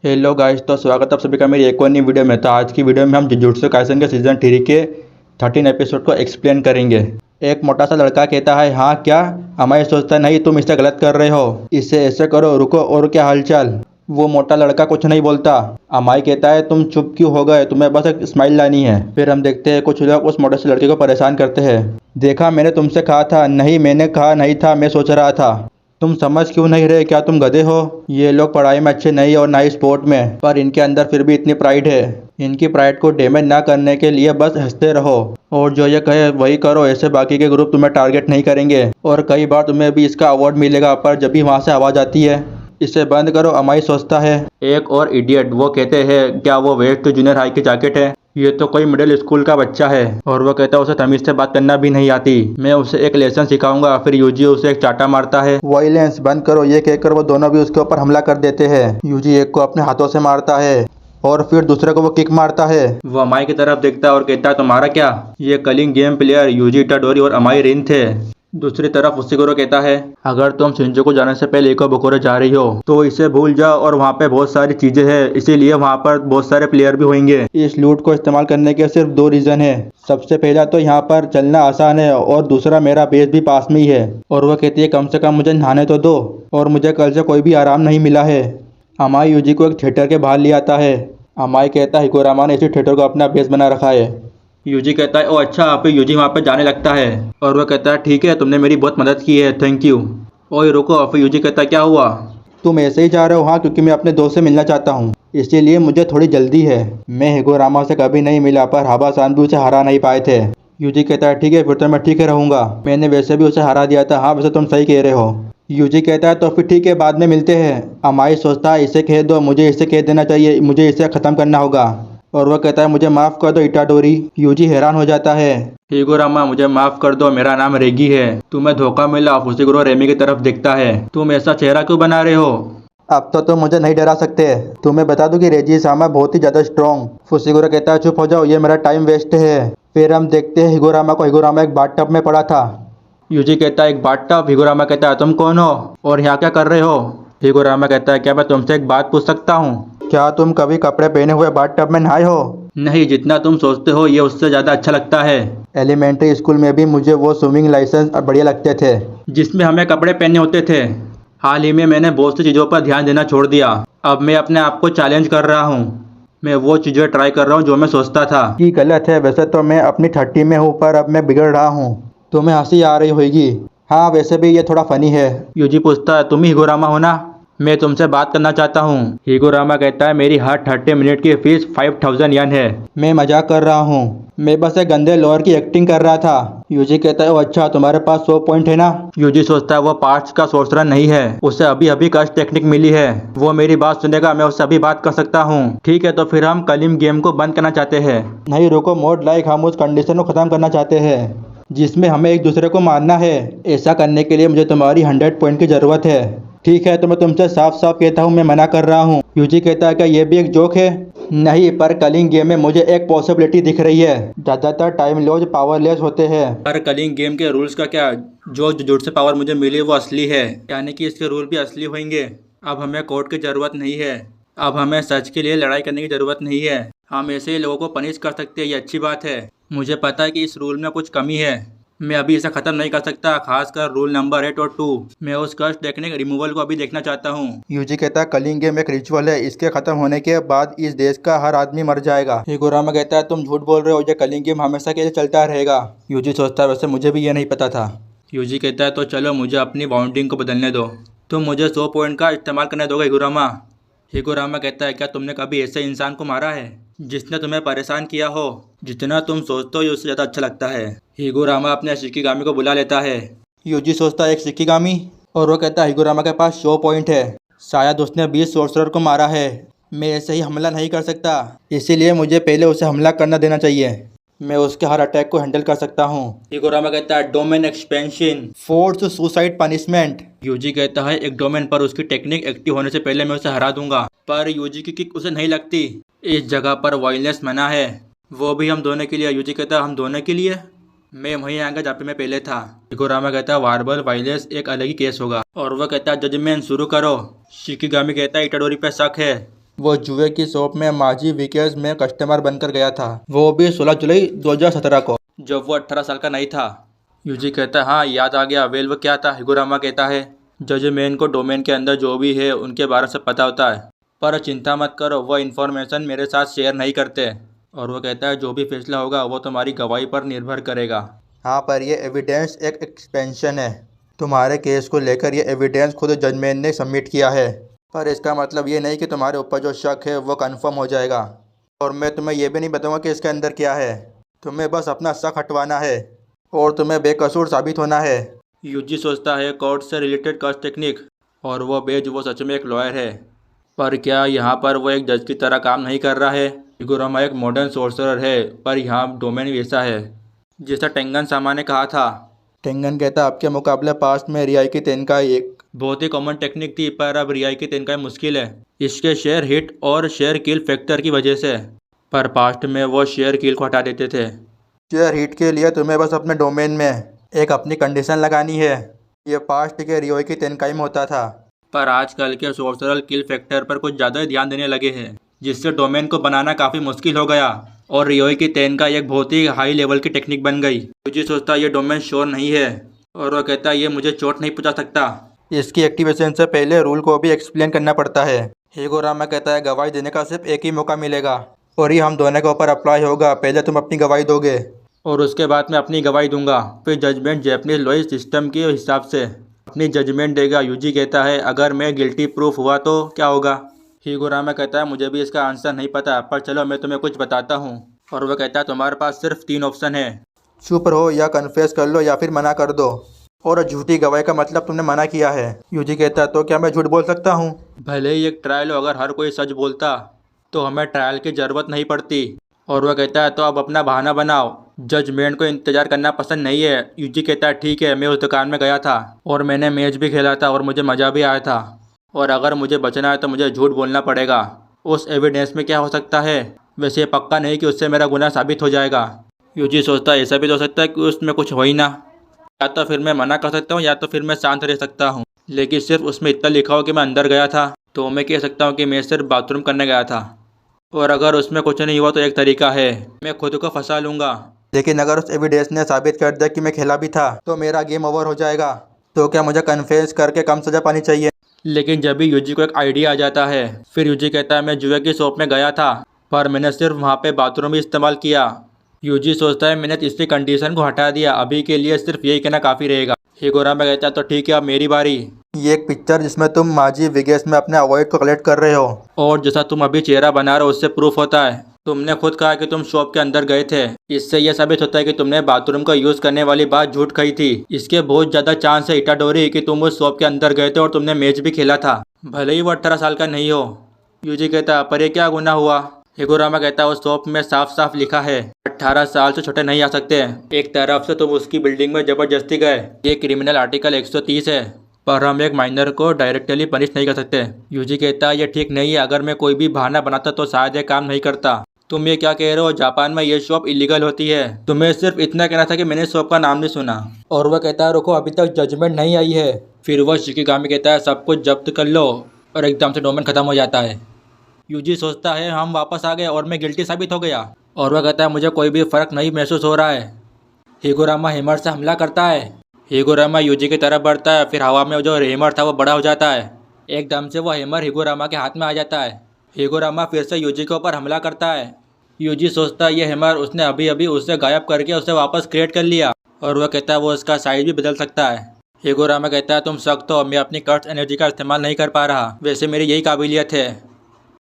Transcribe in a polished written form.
Hello guys, तो स्वागत है आप सभी का मेरी एक और नई वीडियो में। तो आज की वीडियो में हम जुजुत्सु काइसन के सीजन 3 के 13 एपिसोड को एक्सप्लेन करेंगे। एक मोटा सा लड़का कहता है, हाँ क्या? अमाई सोचता है, नहीं तुम इससे गलत कर रहे हो, इससे ऐसे करो, रुको, और क्या हालचाल। वो मोटा लड़का कुछ नहीं बोलता। अमाई कहता है, तुम चुप क्यों हो गए, तुम्हें बस एक स्माइल लानी है। फिर हम देखते हैं कुछ लोग उस मोटे से लड़के को परेशान करते हैं। देखा, मैंने तुमसे कहा था। नहीं, मैंने कहा नहीं था, मैं सोच रहा था। तुम समझ क्यों नहीं रहे, क्या तुम गधे हो? ये लोग पढ़ाई में अच्छे नहीं और ना ही स्पोर्ट में, पर इनके अंदर फिर भी इतनी प्राइड है। इनकी प्राइड को डैमेज ना करने के लिए बस हंसते रहो और जो ये कहे वही करो, ऐसे बाकी के ग्रुप तुम्हें टारगेट नहीं करेंगे और कई बार तुम्हें भी इसका अवार्ड मिलेगा। पर जब भी वहाँ से आवाज़ आती है, इसे बंद करो, अमाई सोचता है। एक और इडियट वो कहते हैं, क्या वो वेस्ट जूनियर हाई की जैकेट है? ये तो कोई मिडिल स्कूल का बच्चा है। और वो कहता है, उसे तमीज से बात करना भी नहीं आती, मैं उसे एक लेसन सिखाऊंगा। फिर यूजी उसे एक चाटा मारता है। वायलेंस बंद करो, ये कहकर वो दोनों भी उसके ऊपर हमला कर देते हैं। यूजी एक को अपने हाथों से मारता है और फिर दूसरे को वो किक मारता है। वो अमाई की तरफ देखता है और कहता है, तुम्हारा क्या? ये Kalinga game player UG Itadori और अमाई रिन थे। दूसरी तरफ उसिगुरो कहता है, अगर तुम शिंजो जाने से पहले इकोबुकुरो जा रही हो तो इसे भूल जाओ, और वहाँ पे बहुत सारी चीजें हैं, इसीलिए वहाँ पर बहुत सारे प्लेयर भी होंगे। इस लूट को इस्तेमाल करने के सिर्फ दो रीजन है। सबसे पहला तो यहाँ पर चलना आसान है और दूसरा मेरा बेस भी पास में ही है। और वह कहती है, कम से कम मुझे नहाने तो दो, और मुझे कल से कोई भी आराम नहीं मिला है। अमाई यूजी को एक थिएटर के बाहर ले आता है। अमाई कहता है, हिकोरामा ने इसी थिएटर को अपना बेस बना रखा है। यूजी कहता है, ओ अच्छा, आप यूजी वहाँ पर जाने लगता है। और वह कहता है, ठीक है, तुमने मेरी बहुत मदद की है, थैंक यू। ओए रुको, फिर यूजी कहता है, क्या हुआ? तुम ऐसे ही जा रहे हो? हाँ, क्योंकि मैं अपने दोस्त से मिलना चाहता हूँ, इसीलिए मुझे थोड़ी जल्दी है। मैं हिगोरामा से कभी नहीं मिला, पर हाबा-सान भी उसे हरा नहीं पाए थे। यूजी कहता है, ठीक है, फिर तो मैं ठीक है रहूँगा, मैंने वैसे भी उसे हरा दिया था। हाँ, वैसे तुम सही कह रहे हो। यूजी कहता है, तो फिर ठीक है, बाद में मिलते हैं। अमाई सोचता है, इसे कह दो, मुझे इसे कह देना चाहिए, मुझे इसे ख़त्म करना होगा। और वह कहता है, मुझे माफ़ कर दो इटाडोरी। यूजी हैरान हो जाता है। हिगोरामा, मुझे माफ़ कर दो, मेरा नाम रेगी है, तुम्हें धोखा मिला। फुसिगुरो रेमी की तरफ देखता है, तुम ऐसा चेहरा क्यों बना रहे हो? अब तो तुम मुझे नहीं डरा सकते। तुम्हें बता दूं कि रेजी सामा बहुत ही ज़्यादा स्ट्रॉन्ग। फुसिगुरो कहता है, चुप हो जाओ, ये मेरा टाइम वेस्ट है। फिर हम देखते हैं हिगोरामा को। हिगोरामा एक बाथटब में पड़ा था। यूजी कहता है, एक बाथटब? हिगोरामा कहता है, तुम कौन हो और यहाँ क्या कर रहे हो? हिगोरामा कहता है, क्या मैं तुमसे एक बात पूछ सकता हूँ? क्या तुम कभी कपड़े पहने हुए बाथटब में नहाए हो? नहीं, जितना तुम सोचते हो ये उससे ज़्यादा अच्छा लगता है। एलिमेंट्री स्कूल में भी मुझे वो स्विमिंग लाइसेंस बढ़िया लगते थे, जिसमें हमें कपड़े पहने होते थे। हाल ही में मैंने बहुत सी चीज़ों पर ध्यान देना छोड़ दिया। अब मैं अपने आप को चैलेंज कर रहा हूँ। मैं वो चीज़ें ट्राई कर रहा हूँ जो मैं सोचता था कि गलत है। वैसे तो मैं अपनी 30 में हूँ, पर अब मैं बिगड़ रहा हूँ। तुम्हें हंसी आ रही होगी। हाँ, वैसे भी ये थोड़ा फनी है। यूजी पूछता है, तुम ही हिगोरामा हो ना? मैं तुमसे बात करना चाहता हूँ। हिगोरामा कहता है, मेरी हर 30 मिनट की फीस 5000 येन है। मैं मजाक कर रहा हूँ, मैं बस एक गंदे लोअर की एक्टिंग कर रहा था। यूजी कहता है, ओ अच्छा, तुम्हारे पास 100 पॉइंट है ना? यूजी सोचता है, वो पार्ट्स का सोर्सर नहीं है, उसे अभी अभी कस्ट टेक्निक मिली है। वो मेरी बात सुनेगा, मैं उससे अभी बात कर सकता हूँ। ठीक है, तो फिर हम कलिम गेम को बंद करना चाहते हैं। नहीं रुको, मोड लाइक, हम उस कंडीशन को खत्म करना चाहते हैं जिसमें हमें एक दूसरे को मारना है। ऐसा करने के लिए मुझे तुम्हारी 100 पॉइंट की जरूरत है। ठीक है, तो मैं तुमसे साफ साफ कहता हूँ, मैं मना कर रहा हूँ। यूजी कहता है, क्या ये भी एक जोक है? नहीं, पर कलिंग गेम में मुझे एक पॉसिबिलिटी दिख रही है। ज़्यादातर टाइम लॉज पावरलेस होते हैं। पर कलिंग गेम के रूल्स का क्या? जो जुजुत्सु पावर मुझे मिली वो असली है, यानी कि इसके रूल भी असली होंगे। अब हमें कोर्ट की ज़रूरत नहीं है, अब हमें सच के लिए लड़ाई करने की ज़रूरत नहीं है। हम ऐसे ही लोगों को पनिश कर सकते हैं, ये अच्छी बात है। मुझे पता है कि इस रूल में कुछ कमी है, मैं अभी इसे ख़त्म नहीं कर सकता, खासकर रूल नंबर 8 और 2। मैं उस कर्स टेक्निक रिमूवल को अभी देखना चाहता हूँ। यूजी कहता है, कलिंग गेम एक रिचुअल है, इसके खत्म होने के बाद इस देश का हर आदमी मर जाएगा। हिगोरामा कहता है, तुम झूठ बोल रहे हो, ये कलिंग गेम हमेशा के लिए चलता रहेगा। यूजी सोचता है, वैसे मुझे भी ये नहीं पता था। यूजी कहता है, तो चलो मुझे अपनी बाउंडिंग को बदलने दो। तुम मुझे 100 पॉइंट का इस्तेमाल करने दोगे हिगोरामा? हिगोरामा कहता है, क्या तुमने कभी ऐसे इंसान को मारा है जिसने तुम्हें परेशान किया हो? जितना तुम सोचते हो ये उससे ज़्यादा अच्छा लगता है। हिगोरामा अपने शिकिगामी को बुला लेता है। यूजी सोचता है, एक शिकिगामी? और वो कहता है, हिगोरामा के पास 100 पॉइंट है, शायद उसने 20 सोर्सरर को मारा है। मैं ऐसे ही हमला नहीं कर सकता, इसीलिए मुझे पहले उसे हमला करना देना चाहिए। मैं उसके हर अटैक को हैंडल कर सकता हूँ। हिगोरामा कहता है, domain expansion, force suicide punishment. Yuji कहता है, एक डोमेन पर उसकी टेक्निक एक्टिव होने से पहले मैं उसे हरा दूंगा। पर यूजी की किक उसे नहीं लगती। इस जगह पर वायलेंस मना है, वो भी हम दोनों के लिए। यूजी कहता है, हम दोनों के लिए? मैं वहीं आऊँगा जहाँ पे मैं पहले था। हिगोरामा कहता है, वार्बल वायलेंस एक अलग ही केस होगा। और वह कहता है, जजमेंट शुरू करो। शिकिगामी कहता है, इटाडोरी पे शक है। वो जुए की शॉप में माजी विकेस में कस्टमर बनकर गया था, वो भी 16 जुलाई 2017 को, जब वो 18 साल का नहीं था। यूजी कहता है हाँ याद आ गया, वेल वो क्या था। हिगुरामा कहता है जजमेन को डोमेन के अंदर जो भी है उनके बारे में पता होता है, पर चिंता मत करो, वो इन्फॉर्मेशन मेरे साथ शेयर नहीं करते। और वो कहता है जो भी फैसला होगा वो तुम्हारी गवाही पर निर्भर करेगा। हाँ पर ये एविडेंस एक एक्सपेंशन है, तुम्हारे केस को लेकर ये एविडेंस खुद जजमेंट ने सबमिट किया है, पर इसका मतलब ये नहीं कि तुम्हारे ऊपर जो शक है वो कंफर्म हो जाएगा। और मैं तुम्हें ये भी नहीं बताऊंगा कि इसके अंदर क्या है, तुम्हें बस अपना शक हटवाना है और तुम्हें बेकसूर साबित होना है। यूजी सोचता है कोर्ट से रिलेटेड कस्ट टेक्निक, और वो सच में एक लॉयर है, पर क्या यहाँ पर वो एक जज की तरह काम नहीं कर रहा है। हिगुरामा एक मॉडर्न सोर्सरर है, पर यहाँ डोमेन वैसा है जैसा टेंगन सामा ने कहा था। टेंगन कहता आपके मुकाबले पास्ट में रियाई की तेनकाई एक बहुत ही कॉमन टेक्निक थी, पर अब रियाई की तेनकाई मुश्किल है, इसके शेयर हिट और शेयर किल फैक्टर की वजह से। पर पास्ट में वो शेयर किल को हटा देते थे। शेयर हिट के लिए तुम्हें बस अपने डोमेन में एक अपनी कंडीशन लगानी है, ये पास्ट के रियोई की तेनकाई में होता था, पर आजकल के सोर्सरल किल फैक्टर पर कुछ ज़्यादा ध्यान देने लगे हैं, जिससे डोमेन को बनाना काफ़ी मुश्किल हो गया और रियोई की तेनकाई एक बहुत ही हाई लेवल की टेक्निक बन गई। मुझे सोचता ये डोमेन श्योर नहीं है, और वो कहता ये मुझे चोट नहीं पहुंचा सकता, इसकी एक्टिवेशन से पहले रूल को भी एक्सप्लेन करना पड़ता है। हिगुरामा कहता है गवाही देने का सिर्फ एक ही मौका मिलेगा और ये हम दोनों के ऊपर अप्लाई होगा, पहले तुम अपनी गवाही दोगे और उसके बाद मैं अपनी गवाही दूंगा, फिर जजमेंट जैपनीज लॉ सिस्टम के हिसाब से अपनी जजमेंट देगा। यूजी कहता है अगर मैं गिल्टी प्रूफ हुआ तो क्या होगा। हिगुरामा कहता है मुझे भी इसका आंसर नहीं पता, पर चलो मैं तुम्हें कुछ बताता हूँ। और वह कहता है तुम्हारे पास सिर्फ 3 ऑप्शन है, चुप रहो या कन्फेस कर लो या फिर मना कर दो, और झूठी गवाही का मतलब तुमने मना किया है। यूजी कहता है तो क्या मैं झूठ बोल सकता हूँ? भले ही एक ट्रायल हो, अगर हर कोई सच बोलता तो हमें ट्रायल की ज़रूरत नहीं पड़ती। और वह कहता है तो अब अपना बहाना बनाओ, जजमेंट को इंतज़ार करना पसंद नहीं है। यूजी कहता है ठीक है, मैं उस दुकान में गया था और मैंने मैच भी खेला था और मुझे मज़ा भी आया था, और अगर मुझे बचना है तो मुझे झूठ बोलना पड़ेगा। उस एविडेंस में क्या हो सकता है? वैसे ये पक्का नहीं कि उससे मेरा गुनाह साबित हो जाएगा। यूजी सोचता है ऐसा भी तो हो सकता है कि उसमें कुछ हो ही ना, या तो फिर मैं मना कर सकता हूँ या तो फिर मैं शांत रह सकता हूँ, लेकिन सिर्फ उसमें इतना लिखा हो कि मैं अंदर गया था, तो मैं कह सकता हूँ कि मैं सिर्फ बाथरूम करने गया था। और अगर उसमें कुछ नहीं हुआ तो एक तरीका है, मैं खुद को फंसा लूँगा, लेकिन अगर उस एविडेंस ने साबित कर दिया कि मैं खेला भी था तो मेरा गेम ओवर हो जाएगा। तो क्या मुझे कन्फेस करके कम सज़ा पानी चाहिए? लेकिन जब भी यूजी को एक आइडिया आ जाता है, फिर यूजी कहता है मैं जुए की शॉप में गया था पर मैंने सिर्फ वहाँ पे बाथरूम ही इस्तेमाल किया। यूजी सोचता है मैंने तीसरी कंडीशन को हटा दिया, अभी के लिए सिर्फ यही कहना काफ़ी रहेगा। हिगुरामा कहता है तो ठीक है अब मेरी बारी। ये एक पिक्चर जिसमें तुम माजी विगेस में अपने अवॉइड को कलेक्ट कर रहे हो, और जैसा तुम अभी चेहरा बना रहे हो उससे प्रूफ होता है तुमने खुद कहा कि तुम शॉप के अंदर गए थे। इससे यह साबित होता है कि तुमने बाथरूम का यूज़ करने वाली बात झूठ कही थी। इसके बहुत ज़्यादा चांस है इटाडोरी कि तुम उस शॉप के अंदर गए थे और तुमने मैच भी खेला था, भले ही वो 18 साल का नहीं हो। यूजी कहता पर ये क्या गुनाह हुआ? हिगुरामा कहता है उस शॉप में साफ साफ लिखा है 18 साल से छोटे नहीं आ सकते। एक तरफ से तुम उसकी बिल्डिंग में जबरदस्ती गए, ये क्रिमिनल आर्टिकल 130 है, पर हम एक माइनर को डायरेक्टली पनिश नहीं कर सकते। यूजी कहता है ये ठीक नहीं है, अगर मैं कोई भी बहाना बनाता तो शायद ये काम नहीं करता। तुम ये क्या कह रहे हो? जापान में ये शॉप इलीगल होती है। तुम्हें सिर्फ इतना कहना था कि मैंने शॉप का नाम नहीं सुना। और वह कहता है रुको अभी तक जजमेंट नहीं आई है। फिर वह शिकिगामी कहता है सब कुछ जब्त कर लो, और एकदम से डोमेन खत्म हो जाता है। यूजी सोचता है हम वापस आ गए और मैं गिल्टी साबित हो गया। और वह कहता है मुझे कोई भी फ़र्क नहीं महसूस हो रहा है। हिगुरामा हैमर से हमला करता है। हिगुरामा यूजी की तरफ बढ़ता है, फिर हवा में जो हैमर था वो बड़ा हो जाता है। एकदम से वो हैमर हिगुरामा के हाथ में आ जाता है। हिगुरामा फिर से यूजी के ऊपर हमला करता है। यूजी सोचता है ये हैमर उसने अभी अभी उससे गायब करके उसे वापस क्रिएट कर लिया, और वह कहता है वो उसका साइज भी बदल सकता है। हिगुरामा कहता है तुम सख्त हो, मैं अपनी कर्स्ट एनर्जी का इस्तेमाल नहीं कर पा रहा, वैसे मेरी यही काबिलियत है।